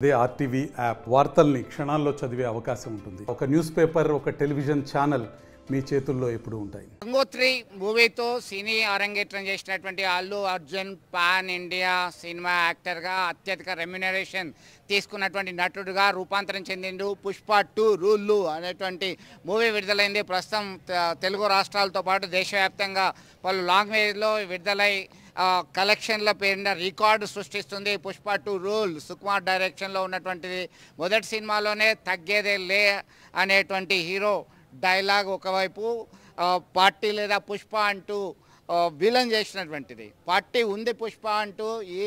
అదే RTV app వార్తల్ని క్షణాల్లో చదివే అవకాశం ఉంటుంది. ఒక న్యూస్ పేపర్, ఒక టెలివిజన్ ఛానల్ మీ చేతుల్లో ఎప్పుడూ ఉంటాయి. గంగోత్రి మూవీతో సినీ అరంగేట్రం చేసినటువంటి Allu Arjun pan India cinema యాక్టర్గా అత్యధిక రెమ్యునరేషన్ తీసుకున్నటువంటి నటుడుగా రూపాంతరం చెందిండు. పుష్ప 2 రూల్లు అనేటువంటి మూవీ విడుదలైంది. ప్రస్తుతం తెలుగు రాష్ట్రాలతో పాటు దేశవ్యాప్తంగా పలు లాంగ్వేజ్లో విడుదలై కలెక్షన్ల పేరున రికార్డు సృష్టిస్తుంది. పుష్ప 2 రూల్ సుకుమార్ డైరెక్షన్లో ఉన్నటువంటిది. మొదటి సినిమాలోనే తగ్గేదే లే అనేటువంటి హీరో డైలాగ్ ఒకవైపు, పార్టీ లేదా పుష్ప అంటూ విలన్ చేసినటువంటిది. పార్టీ ఉంది పుష్ప అంటూ ఈ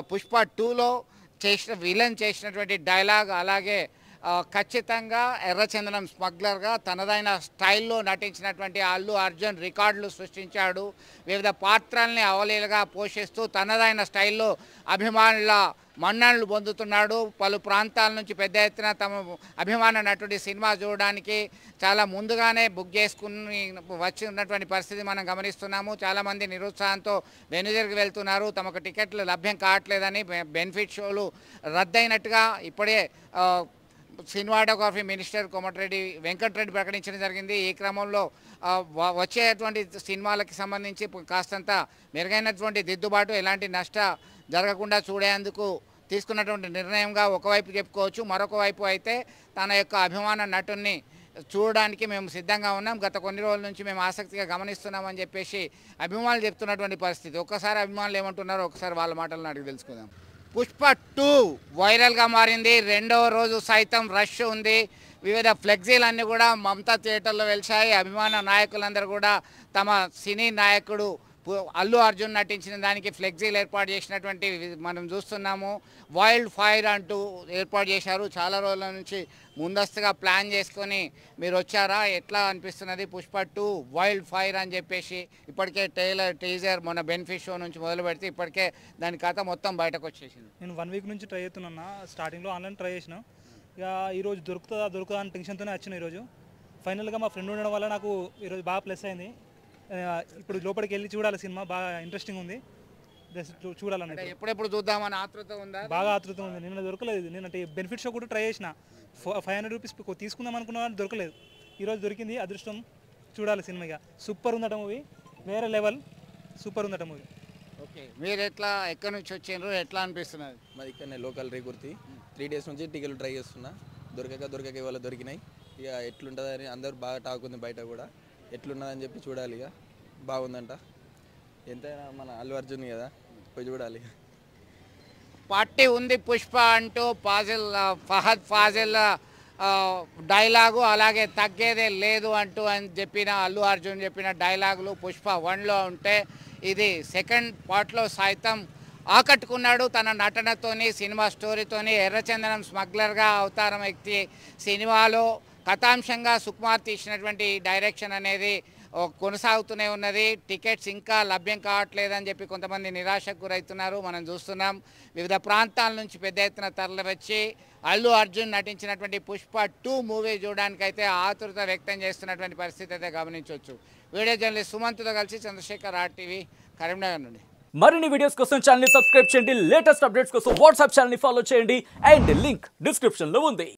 పుష్ప 2లో విలన్ చేసినటువంటి డైలాగ్, అలాగే ఖచ్చితంగా ఎర్రచందనం స్మగ్లర్గా తనదైన స్టైల్లో నటించినటువంటి అల్లు అర్జున్ రికార్డులు సృష్టించాడు. వివిధ పాత్రల్ని అవలీలగా పోషిస్తూ తనదైన స్టైల్లో అభిమానుల మన్ననలు పొందుతున్నాడు. పలు ప్రాంతాల నుంచి పెద్ద ఎత్తున తమ అభిమాన నటుడి సినిమా చూడడానికి చాలా ముందుగానే బుక్ చేసుకుని వచ్చి ఉన్నటువంటి పరిస్థితి మనం గమనిస్తున్నాము. చాలామంది నిరుత్సాహంతో వెనుదిరిగి వెళ్తున్నారు. తమకు టికెట్లు లభ్యం కావట్లేదని, బెనిఫిట్ షోలు రద్దయినట్టుగా ఇప్పుడే సినిమాటోగ్రఫీ మినిస్టర్ కోమటిరెడ్డి వెంకటరెడ్డి ప్రకటించడం జరిగింది. ఈ క్రమంలో వచ్చేటువంటి సినిమాలకి సంబంధించి కాస్తంత మెరుగైనటువంటి దిద్దుబాటు, ఎలాంటి నష్ట జరగకుండా చూడేందుకు తీసుకున్నటువంటి నిర్ణయంగా ఒకవైపు చెప్పుకోవచ్చు. మరొక వైపు అయితే తన యొక్క అభిమాన నటుడిని చూడడానికి మేము సిద్ధంగా ఉన్నాం, గత కొన్ని రోజుల నుంచి మేము ఆసక్తిగా గమనిస్తున్నామని చెప్పేసి అభిమానులు చెప్తున్నటువంటి పరిస్థితి. ఒక్కసారి అభిమానులు ఏమంటున్నారో ఒకసారి వాళ్ళ మాటలను అడిగి తెలుసుకుందాం. పుష్ప 2 వైరల్గా మారింది. రెండవ రోజు సైతం రష్ ఉంది. వివిధ ఫ్లెక్సీలన్నీ కూడా మమతా థియేటర్లో వెలిశాయి. అభిమాన నాయకులందరూ కూడా తమ సినీ నాయకుడు అల్లు అర్జున్ నటించిన దానికి ఫ్లెక్సీలు ఏర్పాటు చేసినటువంటి మనం చూస్తున్నాము. వైల్డ్ ఫైర్ అంటూ ఏర్పాటు చేశారు. చాలా రోజుల నుంచి ముందస్తుగా ప్లాన్ చేసుకొని మీరు వచ్చారా, ఎట్లా అనిపిస్తున్నది పుష్ప 2 వైల్డ్ ఫైర్ అని చెప్పేసి? ఇప్పటికే టీజర్ మొన్న బెనిఫిట్ షో నుంచి మొదలు పెడితే ఇప్పటికే దాని కథ మొత్తం బయటకు వచ్చేసింది. నేను 1 వీక్ నుంచి ట్రై చేస్తున్నా. స్టార్టింగ్లో ఆన్లైన్ ట్రై చేసిన, ఇక ఈరోజు దొరుకుతుందా అని టెన్షన్తోనే వచ్చిన. ఈరోజు ఫైనల్గా మా ఫ్రెండ్ ఉండడం వల్ల నాకు ఈరోజు బాగా ప్లస్ అయింది. ఇప్పుడు లోపలికి వెళ్ళి చూడాలి, సినిమా బాగా ఇంట్రెస్టింగ్ ఉంది, చూడాలన్నట్టు. ఎప్పుడెప్పుడు చూద్దామని ఆతృత ఉందా? బాగా ఆతృత ఉంది. నిన్న దొరకలేదు. నిన్న బెనిఫిట్ షో కూడా ట్రై చేసిన, 500 రూపీస్ తీసుకుందాం అనుకున్నా కానీ దొరకలేదు. ఈరోజు దొరికింది, అదృష్టం. చూడాలి సినిమా. ఇక సూపర్ ఉందట మూవీ, వేరే లెవెల్, సూపర్ ఉందట మూవీ. ఓకే, మీరు ఎక్కడి నుంచి వచ్చిండ్రు, ఎట్లా అనిపిస్తున్నది? మాది ఇక్కడనే లోకల్ రేకుర్తి. 3 డేస్ నుంచి టికెట్లు ట్రై చేస్తున్నా, దొరకక ఇవాళ దొరికినాయి. ఇక ఎట్లుంటుందని అందరూ బాగా టాక్ ఉంది బయట కూడా. ఎట్లున్నదని చెప్పి చూడాలి. ఇక బాగుందంట. ఎంతైనా మన అల్లు అర్జున్ కదా, పోయి చూడాలి. పార్టీ ఉంది పుష్ప అంటూ ఫహద్ ఫాజిల్ డైలాగు, అలాగే తగ్గేదే లేదు అంటూ అని చెప్పిన అల్లు అర్జున్ చెప్పిన డైలాగులు పుష్ప 1లో ఉంటే, ఇది సెకండ్ పార్ట్లో సైతం ఆకట్టుకున్నాడు తన నటనతోని, సినిమా స్టోరీతోని. ఎర్రచందనం స్మగ్లర్గా అవతారం వ్యక్తి సినిమాలో కథాంశంగా సుకుమార్ తీసినటువంటి డైరెక్షన్ అనేది కొనసాగుతూనే ఉన్నది. టికెట్స్ ఇంకా లభ్యం కావట్లేదని చెప్పి కొంతమంది నిరాశకు గురవుతున్నారు. మనం చూస్తున్నాం, వివిధ ప్రాంతాల నుంచి పెద్ద ఎత్తున తరలివచ్చి అల్లు అర్జున్ నటించినటువంటి పుష్ప 2 మూవీ చూడడానికైతే ఆతృత వ్యక్తం చేస్తున్నటువంటి పరిస్థితి అయితే గమనించవచ్చు. వీడియో జర్నలిస్ట్ సుమంత్తో కలిసి చంద్రశేఖర్, ఆర్టీవీ, కరీంనగర్ నుండి. మరిన్ని వీడియోస్ కోసం ఛానల్ ని సబ్స్క్రైబ్ చేయండి. లేటెస్ట్ అప్డేట్స్ కోసం వాట్సాప్ ఛానల్ ని ఫాలో చేయండి. అండ్ లింక్ డిస్క్రిప్షన్ లో ఉంది.